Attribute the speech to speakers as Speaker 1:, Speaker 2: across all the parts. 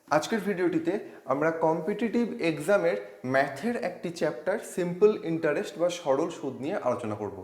Speaker 1: আজকের ভিডিওটিতে আমরা কম্পিটিটিভ এক্সামের ম্যাথের একটি চ্যাপ্টার সিম্পল ইন্টারেস্ট বা সরল সুদ নিয়ে আলোচনা করব।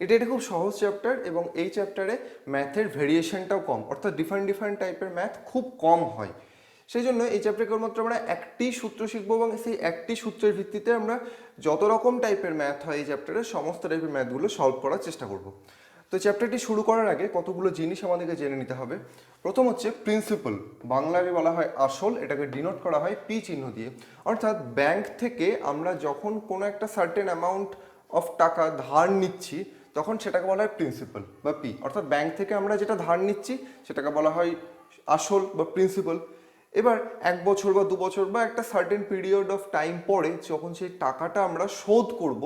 Speaker 1: এটা খুব সহজ চ্যাপ্টার এবং এই চ্যাপ্টারে ম্যাথের ভেরিয়েশনটাও কম, অর্থাৎ ডিফারেন্ট টাইপের ম্যাথ খুব কম হয়। সেই জন্য এই চ্যাপ্টারে কেবলমাত্র আমরা একটি সূত্র শিখবো এবং সেই একটি সূত্রের ভিত্তিতে আমরা যত রকম টাইপের ম্যাথ হয় এই চ্যাপ্টারে সমস্ত টাইপের ম্যাথগুলো সলভ করার চেষ্টা করব। তো চ্যাপ্টারটি শুরু করার আগে কতগুলো জিনিস আমাদেরকে জেনে নিতে হবে। প্রথম হচ্ছে প্রিন্সিপাল, বাংলায় বলা হয় আসল, এটাকে ডিনোট করা হয় পি চিহ্ন দিয়ে। অর্থাৎ ব্যাংক থেকে আমরা যখন কোনো একটা সার্টেন অ্যামাউন্ট অফ টাকা ধার নিচ্ছি তখন সেটাকে বলা হয় প্রিন্সিপাল বা পি। অর্থাৎ ব্যাংক থেকে আমরা যেটা ধার নিচ্ছি সেটাকে বলা হয় আসল বা প্রিন্সিপাল। এবার 1 বছর বা 2 বছর বা একটা সার্টেন পিরিয়ড অফ টাইম পরে যখন সেই টাকাটা আমরা শোধ করব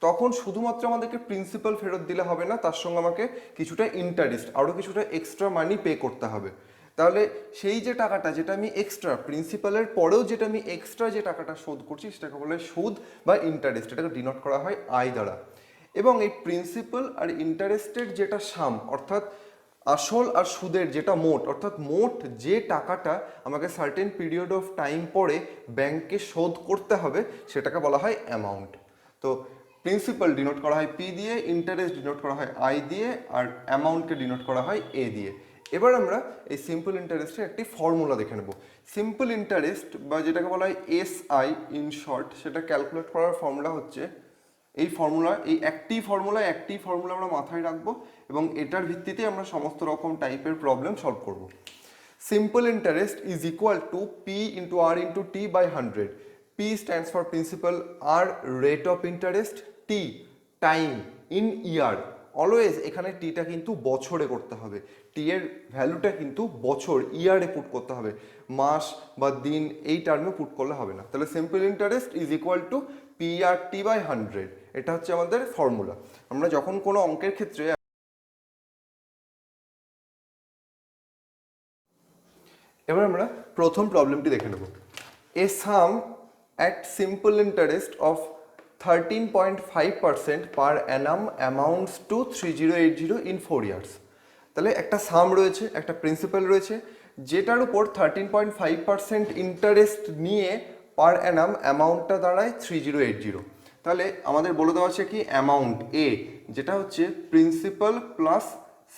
Speaker 1: তখন শুধুমাত্র আমাদেরকে প্রিন্সিপাল ফেরত দিলে হবে না, তার সঙ্গে আমাকে কিছুটা ইন্টারেস্ট, আরও কিছুটা এক্সট্রা মানি পে করতে হবে। তাহলে সেই যে টাকাটা যেটা আমি এক্সট্রা প্রিন্সিপালের পরেও যেটা আমি এক্সট্রা যে টাকাটা শোধ করছি সেটাকে বলে সুদ বা ইন্টারেস্ট, এটাকে ডিনোট করা হয় আই দ্বারা। এবং এই প্রিন্সিপাল আর ইন্টারেস্টের যেটা সাম, অর্থাৎ আসল আর সুদের যেটা মোট, অর্থাৎ মোট যে টাকাটা আমাকে সার্টেন পিরিয়ড অফ টাইম পরে ব্যাংকে শোধ করতে হবে সেটাকে বলা হয় অ্যামাউন্ট। তো প্রিন্সিপাল ডিনোট করা হয় পি দিয়ে, ইন্টারেস্ট ডিনোট করা হয় আই দিয়ে, আর অ্যামাউন্টকে ডিনোট করা হয় এ দিয়ে। এবার আমরা এই সিম্পল ইন্টারেস্টের একটি ফর্মুলা দেখে নেব। সিম্পল ইন্টারেস্ট বা যেটাকে বলা হয় এসআই ইন শর্ট, সেটা ক্যালকুলেট করার ফর্মুলা হচ্ছে এই ফর্মুলা, এই একটি ফর্মুলা আমরা মাথায় রাখবো এবং এটার ভিত্তিতে আমরা সমস্ত রকম টাইপের প্রবলেম সলভ করব। Simple interest is equal to P into R into T by 100। P stands for principal, R rate of interest, T time in year। Always এখানে টিটা কিন্তু বছরে করতে হবে, টি এর ভ্যালুটা কিন্তু বছর ইয়ারে পুট করতে হবে, মাস বা দিন এই টার্মে পুট করলে হবে না। তাহলে simple interest is equal to P R T by 100, এটা হচ্ছে আমাদের ফর্মুলা। আমরা যখন কোনো অঙ্কের ক্ষেত্রে এবার আমরা প্রথম প্রবলেমটি দেখে নেব। এ সাম at simple interest of 13.5% per annum amounts to 3080 in 4 years। তাহলে একটা সাম রয়েছে, একটা প্রিন্সিপাল রয়েছে, যেটার উপর 13.5% ইন্টারেস্ট নিয়ে পার অ্যানাম অ্যামাউন্টটা দাঁড়ায় 3080। তাহলে আমাদের বলে দেওয়া আছে কি অ্যামাউন্ট এ, যেটা হচ্ছে principal plus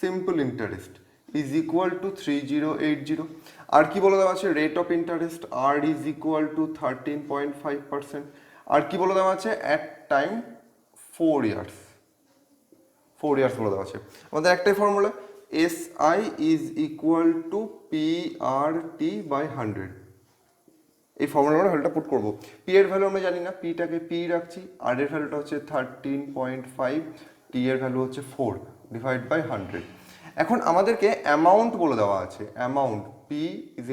Speaker 1: simple interest is equal to 3080। আর কি বলে দেওয়া আছে rate of interest R is equal to 13.5%। আর কি বলে দেওয়া আছে অ্যাট টাইম 4 ইয়ার্স বলে দেওয়া আছে। আমাদের একটাই formula, S I is equal to P R T by 100। এই ফর্মুলা আমরা ভ্যালুটা পুট করবো। পি এর ভ্যালু আমরা জানি না, পিটাকে পি রাখছি, আর এর ভ্যালুটা হচ্ছে 13.5, টি এর ভ্যালু হচ্ছে 4 ডিভাইড বাই 100। এখন আমাদেরকে অ্যামাউন্ট বলে দেওয়া আছে, amount P is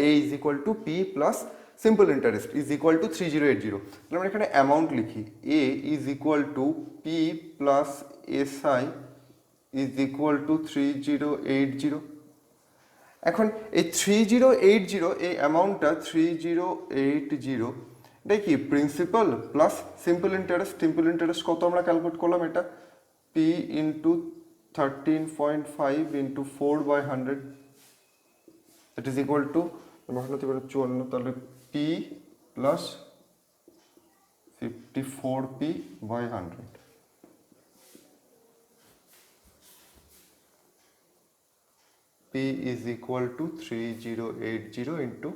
Speaker 1: A is equal to P plus simple interest is equal to 3080। তাহলে আমরা এখানে অ্যামাউন্ট লিখি, A is equal to P plus S I is equal to 3080। এখন এই 3080, এই অ্যামাউন্টটা 3080, এটাই কি principal plus simple interest. Simple interest কত আমরা ক্যালকুলেট করলাম, এটা P into 13.5 into 4 by 100, that is equal to 54, তাহলে P plus 54p by 100। P is equal to 3080 into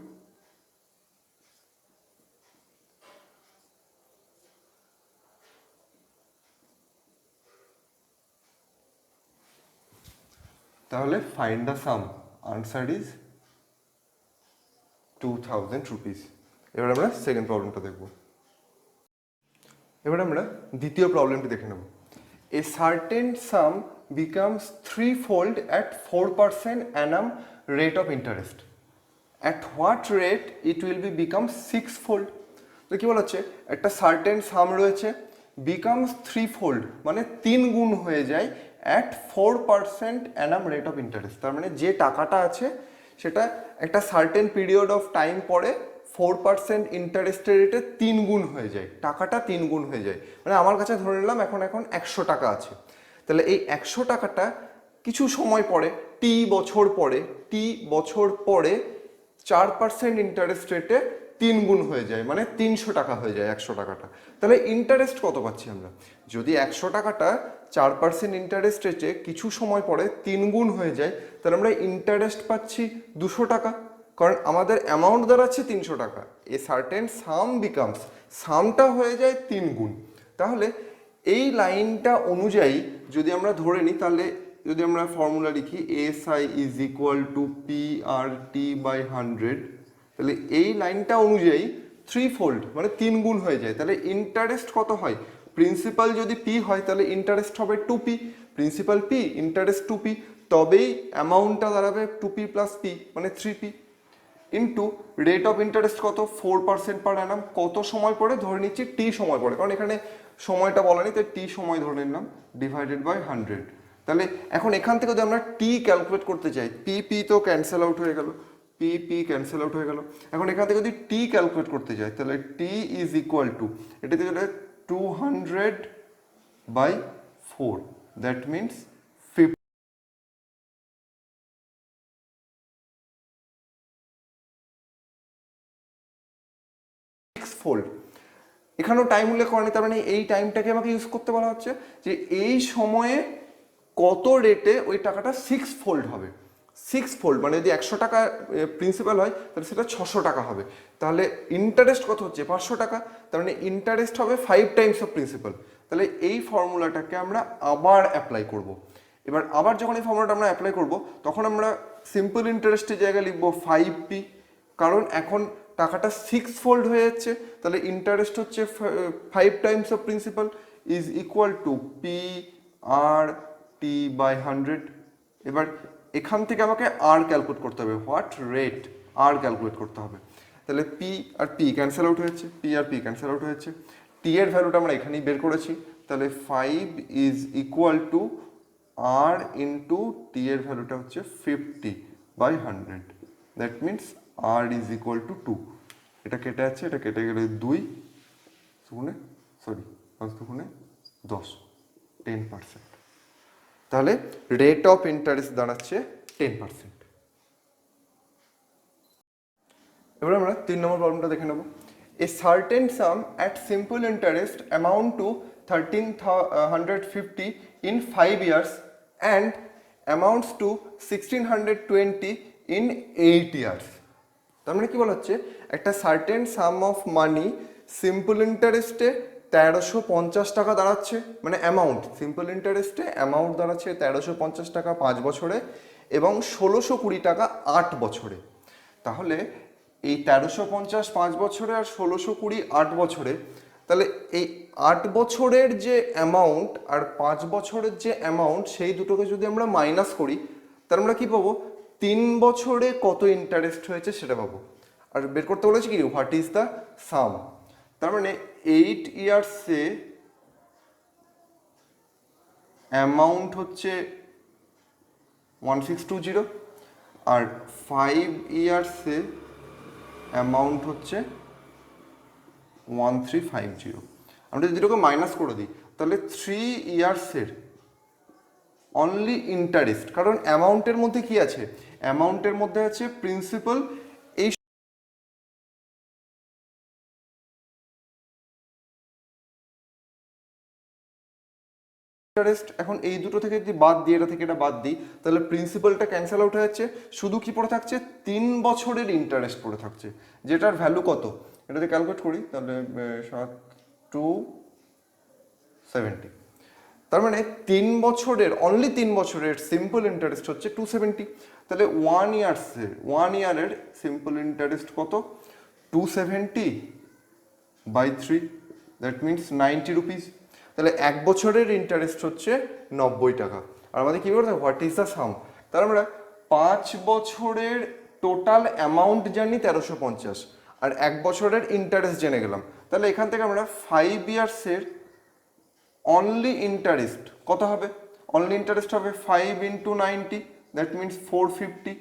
Speaker 1: তাহলে find the sum, answer is 2000 rupees. এবার আমরা সেকেন্ড প্রবলেমটা দেখব। এবার আমরা দ্বিতীয় প্রবলেমটি দেখে নেব। A certain sum becomes threefold at 4% annum rate of interest, at what rate it will be become sixfold। তো কি বলা হচ্ছে, একটা সার্টেন সাম রয়েছে, বিকামস থ্রিফোল্ড মানে 3 গুণ হয়ে যায় at 4% annum rate of interest। তার মানে যে টাকাটা আছে সেটা একটা সার্টেন পিরিয়ড অফ টাইম পরে 4% ইন্টারেস্টের রেটে 3 গুণ হয়ে যায়, টাকাটা 3 গুণ হয়ে যায়। মানে আমার কাছে ধরে নিলাম এখন 100 টাকা আছে, তাহলে এই 100 টাকাটা কিছু সময় পরে টি বছর পরে 4% ইন্টারেস্ট রেটে 3 গুণ হয়ে যায়, মানে 300 টাকা হয়ে যায় 100 টাকাটা। তাহলে ইন্টারেস্ট কত পাচ্ছি আমরা? যদি 100 টাকাটা 4% ইন্টারেস্ট রেটে কিছু সময় পরে 3 গুণ হয়ে যায়, তাহলে আমরা ইন্টারেস্ট পাচ্ছি 200 টাকা, কারণ আমাদের অ্যামাউন্ট দাঁড়াচ্ছে 300 টাকা। এ সার্টেন সাম বিকামস, সামটা হয়ে যায় 3 গুণ। তাহলে এই লাইনটা অনুযায়ী যদি আমরা ধরে নিই, তাহলে যদি আমরা ফর্মুলা লিখি SI is equal two PRT/100, তাহলে এই লাইনটা অনুযায়ী 3 ফোল্ড মানে 3 গুণ হয়ে যায়। তাহলে ইন্টারেস্ট কত হয়? প্রিন্সিপাল যদি P হয় তাহলে ইন্টারেস্ট হবে 2P, principal P interest 2P, তবেই অ্যামাউন্টটা দাঁড়াবে 2P প্লাস P মানে 3P into rate of interest কত? 4% পার অ্যানাম। কত সময় পরে? ধরে নিচ্ছি T সময় পরে, কারণ এখানে সময়টা বলা নেই, তাই T সময় ধরে নিলাম, ডিভাইডেড বাই 100। তাহলে এখন এখান থেকে যদি আমরা T ক্যালকুলেট করতে চাই, P তো ক্যান্সেল আউট হয়ে গেল, P ক্যান্সেল আউট হয়ে গেল। এখন এখান থেকে যদি T ক্যালকুলেট করতে চাই, তাহলে T ইজ ইকুয়াল টু, এটাতে গেলে 200/4, দ্যাট মিনস 6 ফোল্ড। এখানেও টাইম উল্লেখ করেনি, তার মানে এই টাইমটাকে আমাকে ইউজ করতে বলা হচ্ছে যে এই সময়ে কত রেটে ওই টাকাটা 6 ফোল্ড হবে। 6 ফোল্ড মানে যদি 100 টাকা প্রিন্সিপাল হয় তাহলে সেটা 600 টাকা হবে। তাহলে ইন্টারেস্ট কত হচ্ছে? 500 টাকা, তার মানে ইন্টারেস্ট হবে 5 টাইমস অফ প্রিন্সিপাল। তাহলে এই ফর্মুলাটাকে আমরা আবার অ্যাপ্লাই করব। এবার আবার যখন এই ফর্মুলাটা আমরা অ্যাপ্লাই করব, তখন আমরা সিম্পল ইন্টারেস্টের জায়গায় লিখবো 5P, কারণ এখন টাকাটা 6 ফোল্ড হয়ে যাচ্ছে। তাহলে ইন্টারেস্ট হচ্ছে 5 Times of principal is equal two PRT/100। এবার এখান থেকে আমাকে আর ক্যালকুলেট করতে হবে, হোয়াট রেট, আর ক্যালকুলেট করতে হবে। তাহলে P আর P ক্যান্সেল আউট হয়েছে, P আর P ক্যান্সেল আউট হয়েছে, T এর ভ্যালুটা আমরা এখানেই বের করেছি। তাহলে 5 is equal to R into T এর ভ্যালুটা হচ্ছে 50/100, that means R is equal to 2। এটা কেটে যাচ্ছে, এটা কেটে গেলে 2 দুগুণে 10, 10%। তাহলে রেট অফ ইন্টারেস্ট দাঁড়াচ্ছে 10%। এবার আমরা 3 নম্বর প্রবলেমটা দেখে নেব। A certain some at simple interest amount two 1350 in 5 years and amounts two 1620 in 8 years। তার মানে কি বলা হচ্ছে, একটা certain some of money simple ইন্টারেস্টে 1350 টাকা দাঁড়াচ্ছে, মানে অ্যামাউন্ট সিম্পল ইন্টারেস্টে অ্যামাউন্ট দাঁড়াচ্ছে 1350 টাকা 5 বছরে এবং 1620 টাকা 8 বছরে। তাহলে এই 1350 5 বছরে আর 1620 8 বছরে, তাহলে এই 8 বছরের যে অ্যামাউন্ট আর 5 বছরের যে অ্যামাউন্ট, সেই দুটোকে যদি আমরা মাইনাস করি, তাহলে আমরা কি পাবো? 3 বছরে কত ইন্টারেস্ট হয়েছে সেটা পাবো। আর বের করতে বলেছি কি, হোয়াট ইজ দ্য সাম। তার মানে 8 ইয়ার্সে অ্যামাউন্ট হচ্ছে 1620 আর 5 ইয়ার্সে অ্যামাউন্ট হচ্ছে 1350। আমরা যদি এটাকে মাইনাস করে দিই, তাহলে 3 ইয়ার্সের অনলি ইন্টারেস্ট, কারণ অ্যামাউন্টের মধ্যে কি আছে? অ্যামাউন্টের মধ্যে আছে প্রিন্সিপাল। এই ইন্টারেস্ট এখন এই দুটো থেকে যদি বাদ দিই, এটা থেকে এটা বাদ দিই, তাহলে প্রিন্সিপালটা ক্যান্সেল আউট হয়ে যাচ্ছে, শুধু কি পড়ে থাকছে? 3 বছরের ইন্টারেস্ট পড়ে থাকছে, যেটার ভ্যালু কত? এটাতে ক্যালকুলেট করি, তাহলে 270। তার মানে 3 বছরের, অনলি 3 বছরের সিম্পল ইন্টারেস্ট হচ্ছে 270। তাহলে 1 ইয়ারের সিম্পল ইন্টারেস্ট কত? 270/3, দ্যাট মিনস 90 রুপিস। তাহলে 1 বছরের ইন্টারেস্ট হচ্ছে 90 টাকা। আর আমাদের কি করতে হবে? হোয়াট ইজ দ্য সাম। তাহলে আমরা 5 বছরের টোটাল অ্যামাউন্ট জানি 1350, আর 1 বছরের ইন্টারেস্ট জেনে গেলাম। তাহলে এখান থেকে আমরা 5 ইয়ার্সের অনলি ইন্টারেস্ট কত হবে? অনলি ইন্টারেস্ট হবে 5 ইন্টু 90, দ্যাট মিনস 450।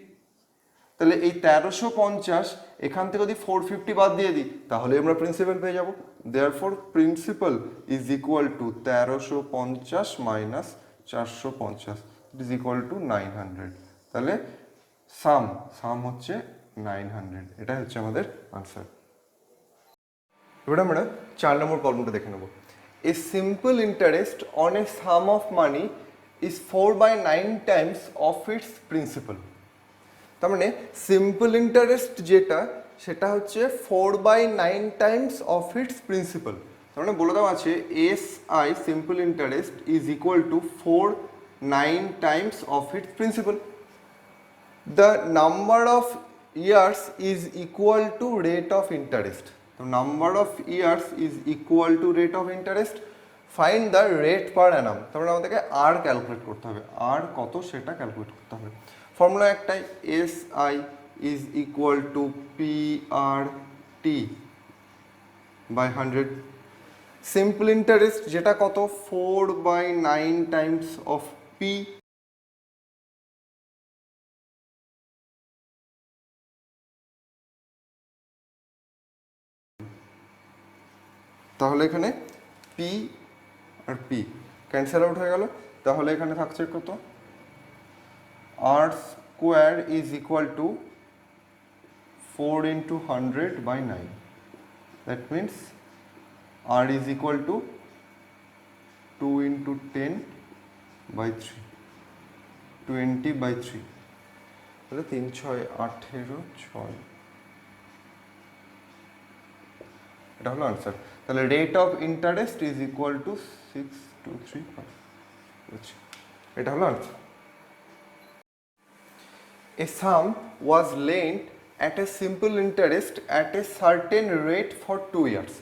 Speaker 1: তাহলে এই 1350 এখান থেকে যদি 450 বাদ দিয়ে দিই, তাহলে আমরা প্রিন্সিপাল পেয়ে যাবো। Therefore principal is equal two 1350 minus 450 is equal two 900। তাহলে সাম হচ্ছে 900, এটাই হচ্ছে আমাদের আনসার। এবার আমরা 4 নম্বর প্রবলেমটা দেখে নেব। A simple interest on a some of money is 4/9 times of its principal. তার মানে সিম্পল ইন্টারেস্ট যেটা সেটা হচ্ছে 4/9 টাইমস অফ ইটস প্রিন্সিপাল। তার মানে বলে দেওয়া আছে SI simple interest is equal to 4/9 times of its principal. The number of years is equal to rate of interest. তো number of years is equal to rate of interest, find the rate per annum. তারপরে আমাদেরকে আর calculate করতে হবে, আর কত সেটা calculate করতে হবে। Formula একটাই, SI is equal to PRT by 100। Simple interest যেটা কত 4/9 টাইমস অফ P, তাহলে এখানে P আর P ক্যান্সেল আউট হয়ে গেল। তাহলে এখানে থাকছে কত, R square is equal to 4 into 100/9, that means R is equal to 2 into 10/3, 20/3, তাহলে 3 6 18 6, এটা হলো আনসার। তাহলে rate of interest is equal two 6235, এটা হলো answer. A sum was lent at a simple interest at a certain rate for 2 years.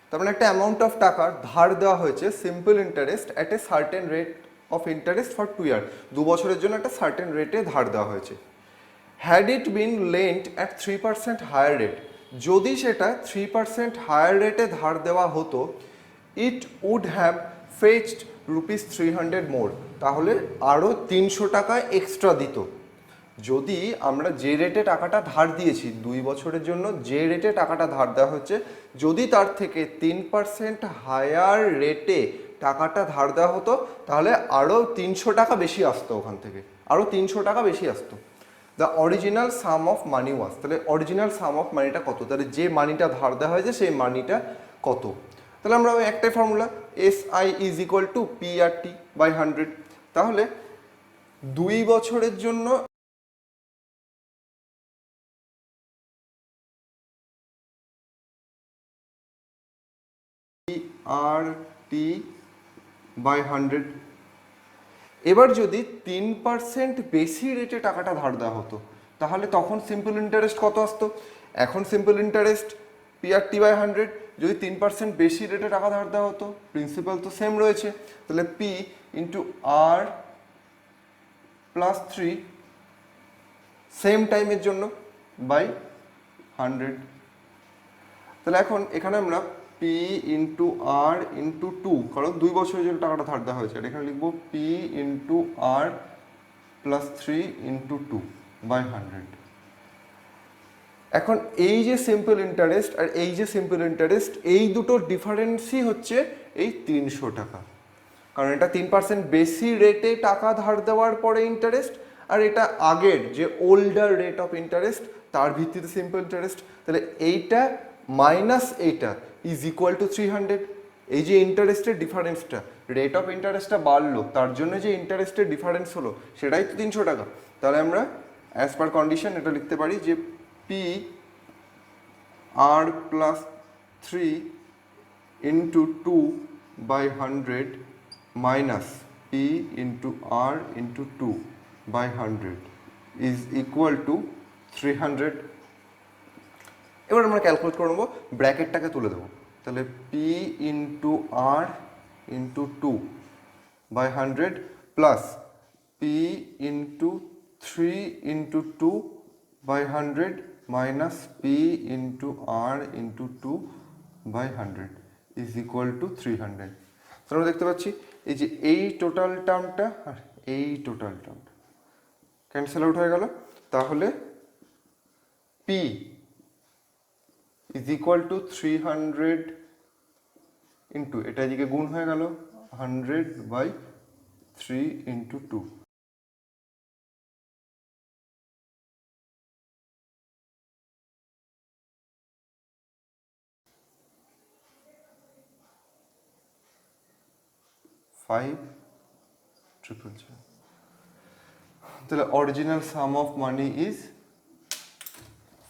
Speaker 1: তার মানে একটা amount of টাকা ধার দেওয়া হয়েছে simple interest at a certain rate of interest for 2 year, 2 বছরের জন্য একটা সার্টেন রেটে ধার দেওয়া হয়েছে। Had it been lent at 3% higher rate, যদি সেটা 3% হায়ার রেটে ধার দেওয়া হতো, ইট উড হ্যাভ ফেচড ₹300 মোর, তাহলে আরও 300 টাকা এক্সট্রা দিত। যদি আমরা যে রেটে টাকাটা ধার দিয়েছি 2 বছরের জন্য, যে রেটে টাকাটা ধার দেওয়া হচ্ছে, যদি তার থেকে 3% হায়ার রেটে টাকাটা ধার দেওয়া হতো, তাহলে আরও 300 টাকা বেশি আসতো, ওখান থেকে আরও 300 টাকা বেশি আসতো। The original sum of money was, তাহলে অরিজিনাল সাম অফ মানিটা কত, তাহলে যে মানিটা ধার দেওয়া হয়েছে সেই মানিটা কত। তাহলে আমরা ওই একটাই formula, SI is equal to PRT by 100। তাহলে 2 বছরের জন্য PRT বাই 100। এবার যদি 3% বেশি রেটে টাকাটা ধার দেওয়া হতো, তাহলে তখন সিম্পল ইন্টারেস্ট কত আসতো। এখন সিম্পল ইন্টারেস্ট PRT বাই 100, যদি 3% বেশি রেটে টাকা ধার দেওয়া হতো, প্রিন্সিপাল তো সেম রয়েছে, তাহলে P into R plus 3 same টাইমের জন্য বাই 100। তাহলে এখন এখানে আমরা P ইন্টু R ইন্টু 2, কারণ 2 বছরের জন্য টাকাটা ধার দেওয়া হয়েছে, আর এখানে লিখবো P into R plus 3 into 2 by 100। এখন এই যে সিম্পল ইন্টারেস্ট আর এই যে সিম্পল ইন্টারেস্ট, এই দুটোর ডিফারেন্সই হচ্ছে এই 300 টাকা, কারণ এটা 3% বেশি রেটে টাকা ধার দেওয়ার পরে ইন্টারেস্ট, আর এটা আগের যে ওল্ডার রেট অফ ইন্টারেস্ট তার ভিত্তিতে সিম্পল ইন্টারেস্ট। তাহলে এইটা মাইনাস এইটা ইজ ইকুয়াল টু 300। এই যে ইন্টারেস্টের ডিফারেন্সটা, রেট অফ ইন্টারেস্টটা বাড়লো, তার জন্য যে ইন্টারেস্টের ডিফারেন্স হলো সেটাই তো 300 টাকা। তাহলে আমরা অ্যাজ পার কন্ডিশন এটা লিখতে পারি যে P R plus 3 into 2 by 100 minus P into R into 2 by 100 is equal to 300। এবার আমরা ক্যালকুলেট করে নেবো, ব্র্যাকেটটাকে তুলে দেবো। তাহলে P into R into 2 by 100 plus P into 3 into 2 by 100 minus P into R into 2 by 100 is equal to 300। তো আমরা দেখতে পাচ্ছি এই যে এই টোটাল টার্মটা আর এই টোটাল টার্মটা ক্যান্সেল আউট হয়ে গেল। তাহলে P is equal to 300 into, এটা এদিকে গুণ হয়ে গেল 100 বাই 3 ইন্টু 2। 5,000,000। তাহলে original sum of money is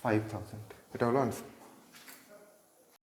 Speaker 1: 5,000, এটা হলো আনসার।